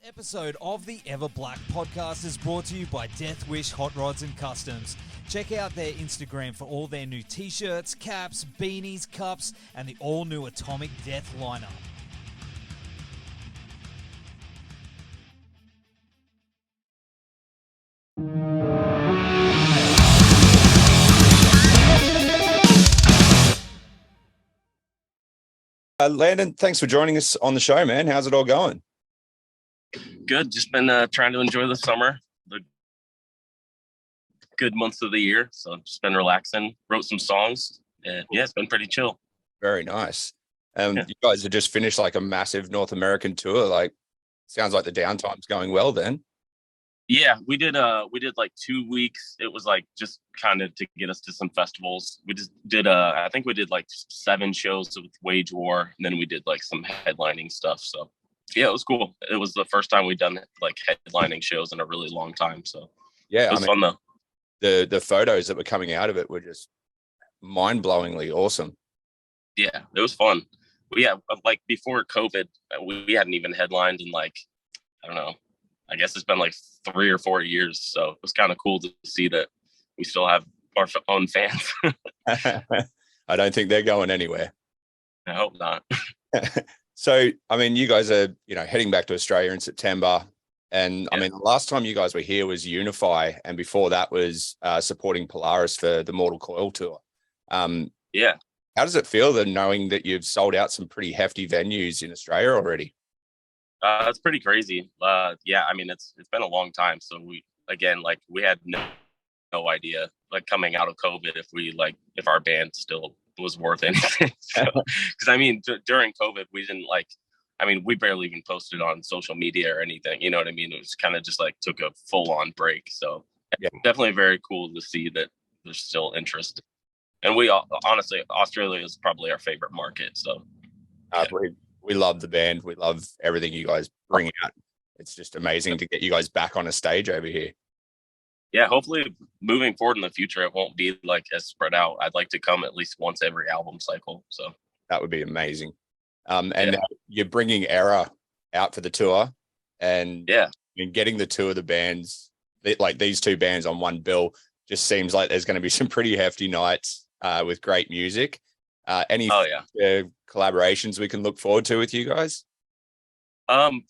Episode of the Ever Black podcast is brought to you by Death Wish Hot Rods and Customs. Check out their Instagram for all their new t-shirts, caps, beanies, cups, and the all-new Atomic Death lineup. Landon, thanks for joining us on the show, man. How's it all going? Good. Just been trying to enjoy the summer, the good months of the year. So just been relaxing, wrote some songs, and yeah, it's been pretty chill. Very nice. You guys have just finished like a massive North American tour. Like, sounds like the downtime's going well then. Yeah, we did like 2 weeks. It was like just kind of to get us to some festivals. We just did I think we did like 7 shows with Wage War, and then we did like some headlining stuff. So yeah, it was cool. It was the first time we'd done like headlining shows in a really long time. So yeah, it was fun though. The photos that were coming out of it were just mind-blowingly awesome. Yeah, it was fun. But yeah, like before COVID, we hadn't even headlined in like, I don't know, I guess it's been like 3 or 4 years. So it was kind of cool to see that we still have our own fans. I don't think they're going anywhere. I hope not. So, I mean, you guys are, heading back to Australia in September. And I mean, the last time you guys were here was Unify. And before that was supporting Polaris for the Mortal Coil tour. Yeah. How does it feel then knowing that you've sold out some pretty hefty venues in Australia already? That's pretty crazy. Yeah, I mean, it's been a long time. So we had no idea like coming out of COVID if our band still was worth anything. Because I mean, during COVID, we barely even posted on social media or anything. You know what I mean? It was kind of just like took a full on break. So yeah, definitely very cool to see that there's still interest. And honestly, Australia is probably our favorite market. So we love the band. We love everything you guys bring out. It's just amazing to get you guys back on a stage over here. Yeah, hopefully moving forward in the future, it won't be like as spread out. I'd like to come at least once every album cycle. So that would be amazing. And you're bringing Error out for the tour, and getting the two of the bands, like these two bands on one bill, just seems like there's going to be some pretty hefty nights with great music. Any collaborations we can look forward to with you guys?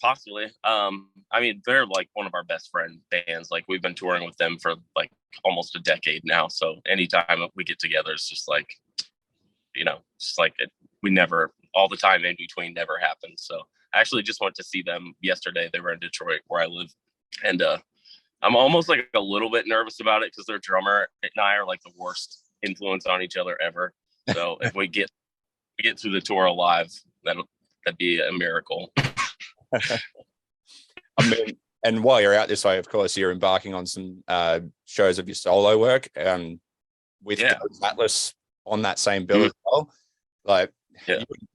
Possibly. I mean, they're like one of our best friend bands. Like we've been touring with them for like almost a decade now. So anytime we get together, it's just like, all the time in between never happens. So I actually just went to see them yesterday. They were in Detroit where I live. And, I'm almost like a little bit nervous about it because their drummer and I are like the worst influence on each other ever. So if we get through the tour alive, that'd be a miracle. I mean, and while you're out this way, of course, you're embarking on some shows of your solo work with Ghost Atlas on that same bill as well. Like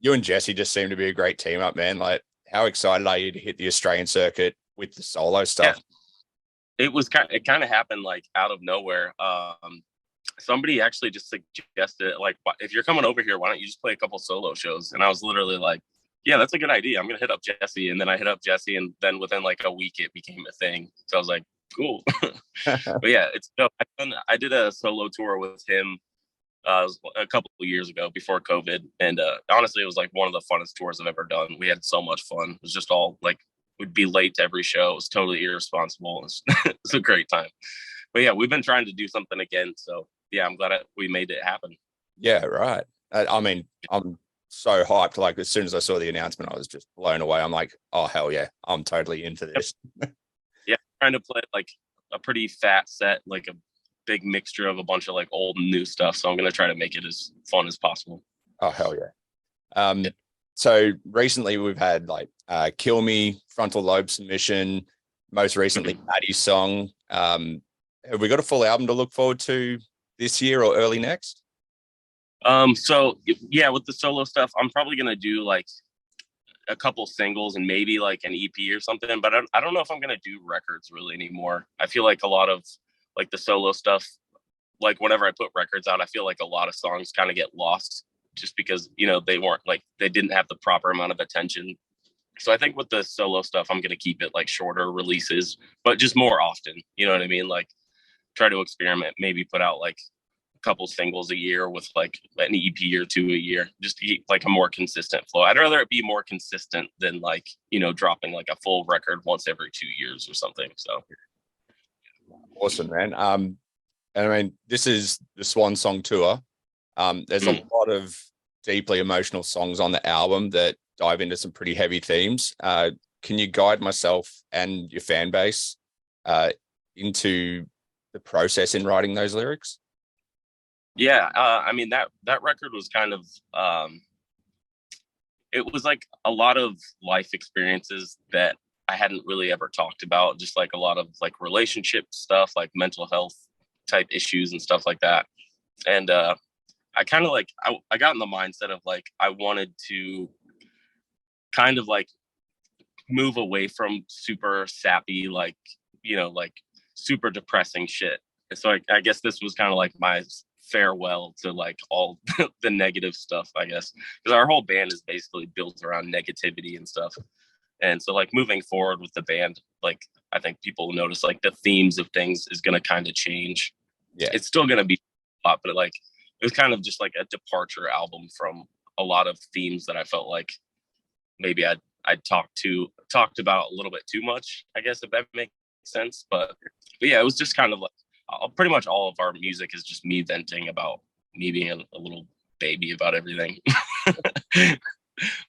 you and Jesse just seem to be a great team up, man. Like, how excited are you to hit the Australian circuit with the solo stuff? Yeah. It kind of happened like out of nowhere. Somebody actually just suggested, like, if you're coming over here, why don't you just play a couple solo shows? And I was literally like, yeah, that's a good idea. I'm going to hit up Jesse. And then I hit up Jesse, and then within like a week, it became a thing. So I was like, cool. But yeah, it's dope. I did a solo tour with him a couple of years ago before COVID. And honestly, it was like one of the funnest tours I've ever done. We had so much fun. It was just all like, we'd be late to every show. It was totally irresponsible. It was a great time. But yeah, we've been trying to do something again. So yeah, I'm glad we made it happen. Yeah, right. I mean, I'm so hyped. Like, as soon as I saw the announcement, I was just blown away. I'm like, oh, hell yeah, I'm totally into this. Yeah, trying to play like a pretty fat set, like a big mixture of a bunch of like old and new stuff. So I'm going to try to make it as fun as possible. Oh, hell yeah. So recently we've had like Kill Me, Frontal Lobe Submission, most recently Maddie's Song. Have we got a full album to look forward to this year or early next? So yeah, with the solo stuff, I'm probably going to do like a couple singles and maybe like an EP or something, but I don't know if I'm going to do records really anymore. I feel like a lot of like the solo stuff, like whenever I put records out, I feel like a lot of songs kind of get lost just because, they weren't like, they didn't have the proper amount of attention So I think with the solo stuff, I'm going to keep it like shorter releases, but just more often. You know what I mean? Like try to experiment, maybe put out like a couple singles a year with like an EP or two a year, just to keep like a more consistent flow. I'd rather it be more consistent than like, dropping like a full record once every 2 years or something. So awesome, man. And I mean, this is the Swan Song tour. There's a lot of deeply emotional songs on the album that dive into some pretty heavy themes. Can you guide myself and your fan base into the process in writing those lyrics? Yeah, I mean that record was kind of it was like a lot of life experiences that I hadn't really ever talked about, just like a lot of like relationship stuff, like mental health type issues and stuff like that. And I kind of like I got in the mindset of like I wanted to kind of like move away from super sappy, like like super depressing shit. So I guess this was kind of like my farewell to like all the negative stuff, I guess, because our whole band is basically built around negativity and stuff. And so like moving forward with the band, like I think people notice like the themes of things is going to kind of change. Yeah, it's still going to be a lot, but like it was kind of just like a departure album from a lot of themes that I felt like maybe I'd talked about a little bit too much, I guess, if that makes sense. But yeah, it was just kind of like pretty much all of our music is just me venting about me being a little baby about everything.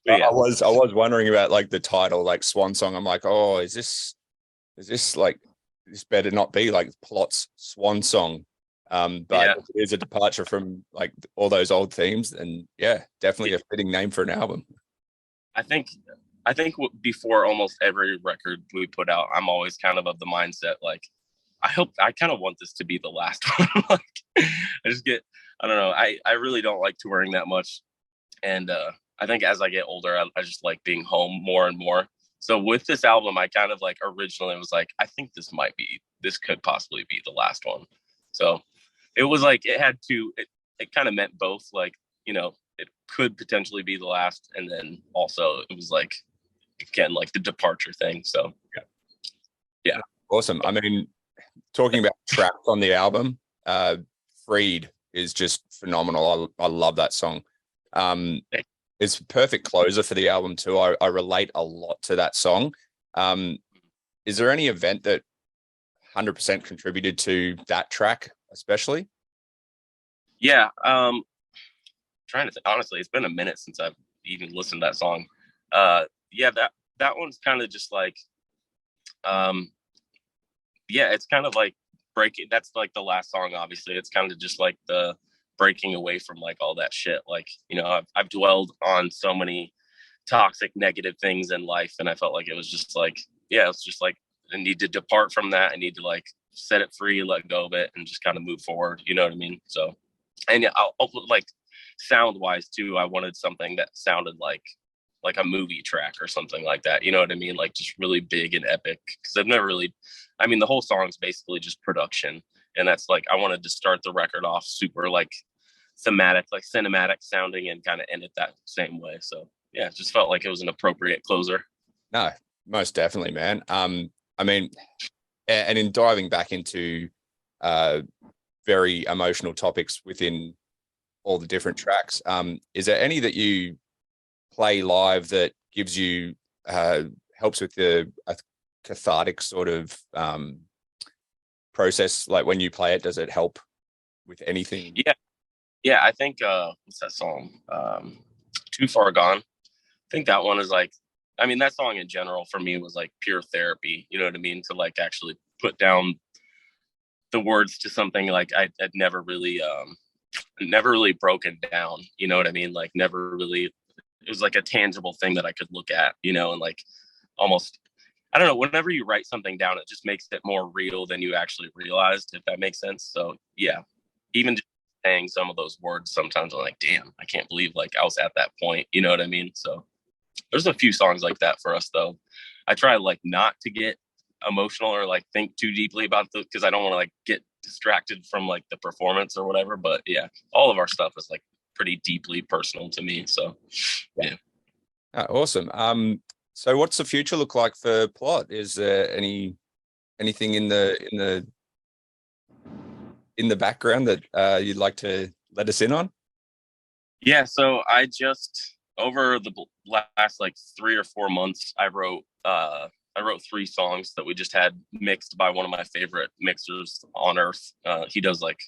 Yeah. I was wondering about like the title, like Swan Song. I'm like, oh, is this like, this better not be like Plot's Swan Song. But yeah, it is a departure from like all those old themes, and yeah, definitely a fitting name for an album. I think before almost every record we put out, I'm always kind of the mindset like, I kind of want this to be the last one. Like, I don't know. I really don't like touring that much. And I think as I get older, I just like being home more and more. So with this album, I kind of like originally was like, I think this could possibly be the last one. So it was like, it kind of meant both, like, it could potentially be the last. And then also it was like, again, like the departure thing. So yeah. Awesome. I mean, talking about tracks on the album, Freed is just phenomenal. I love that song. It's a perfect closer for the album too. I relate a lot to that song. Is there any event that 100% contributed to that track, especially? Yeah. Trying to think, honestly, it's been a minute since I've even listened to that song. Yeah, that one's kind of just like, yeah, it's kind of like breaking. That's like the last song, obviously. It's kind of just like the breaking away from like all that shit. Like, I've dwelled on so many toxic, negative things in life, and I felt like it was just like, yeah, it's just like I need to depart from that. I need to like set it free, let go of it, and just kind of move forward. You know what I mean? So, and yeah, I'll like sound wise too. I wanted something that sounded like a movie track or something like that. You know what I mean? Like just really big and epic. Because I've never really, I mean, the whole song's basically just production, and that's like I wanted to start the record off super like thematic, like cinematic sounding, and kind of end it that same way. So yeah, it just felt like it was an appropriate closer. No, most definitely, man. I mean, and in diving back into very emotional topics within all the different tracks, is there any that you play live that gives you helps with a cathartic sort of process? Like when you play it, does it help with anything? Yeah, I think what's that song? Too Far Gone. I think that one is like, I mean, that song in general for me was like pure therapy. You know what I mean? To like actually put down the words to something like I'd never really broken down. You know what I mean? Like never really. It was like a tangible thing that I could look at, and like almost, I don't know, whenever you write something down, it just makes it more real than you actually realized, if that makes sense. So yeah, even just saying some of those words, sometimes I'm like, damn, I can't believe like I was at that point. You know what I mean? So there's a few songs like that for us though. I try like not to get emotional or like think too deeply about it because I don't want to like get distracted from like the performance or whatever. But yeah, all of our stuff is like pretty deeply personal to me. So yeah. Awesome. So what's the future look like for Plot? Is there anything in the background that you'd like to let us in on? Yeah, so I just over the last like 3 or 4 months, I wrote 3 songs that we just had mixed by one of my favorite mixers on earth. He does like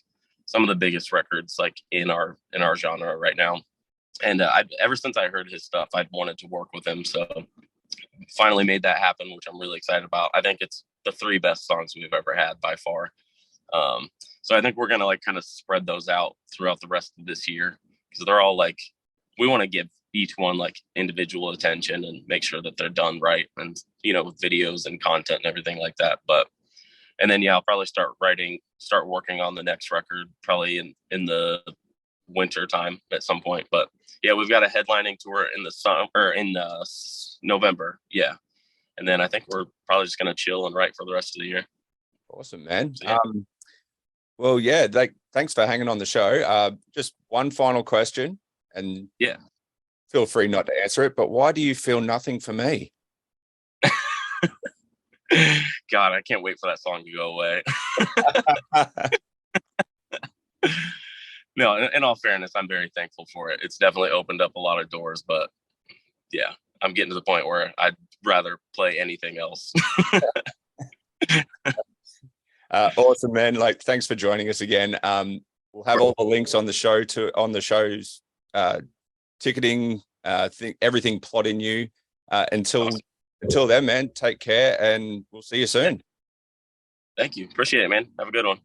some of the biggest records like in our genre right now. And ever since I heard his stuff, I'd wanted to work with him. So finally made that happen, which I'm really excited about. I think it's the 3 best songs we've ever had by far. So I think we're gonna like kind of spread those out throughout the rest of this year, because they're all like, we want to give each one like individual attention and make sure that they're done right, and with videos and content and everything like that. And then I'll probably start working on the next record probably in the winter time at some point. But yeah, we've got a headlining tour in the summer, or in November. Yeah. And then I think we're probably just gonna chill and write for the rest of the year. Awesome, man. So, yeah. Well, yeah, thanks for hanging on the show. Just one final question, and yeah, feel free not to answer it, but why do you feel nothing for me? God, I can't wait for that song to go away. No, in all fairness, I'm very thankful for it. It's definitely opened up a lot of doors, but yeah, I'm getting to the point where I'd rather play anything else. Awesome, man. Like, thanks for joining us again. We'll have all the links on the show's ticketing, everything Plot in You. Until then, man, take care, and we'll see you soon. Thank you. Appreciate it, man. Have a good one.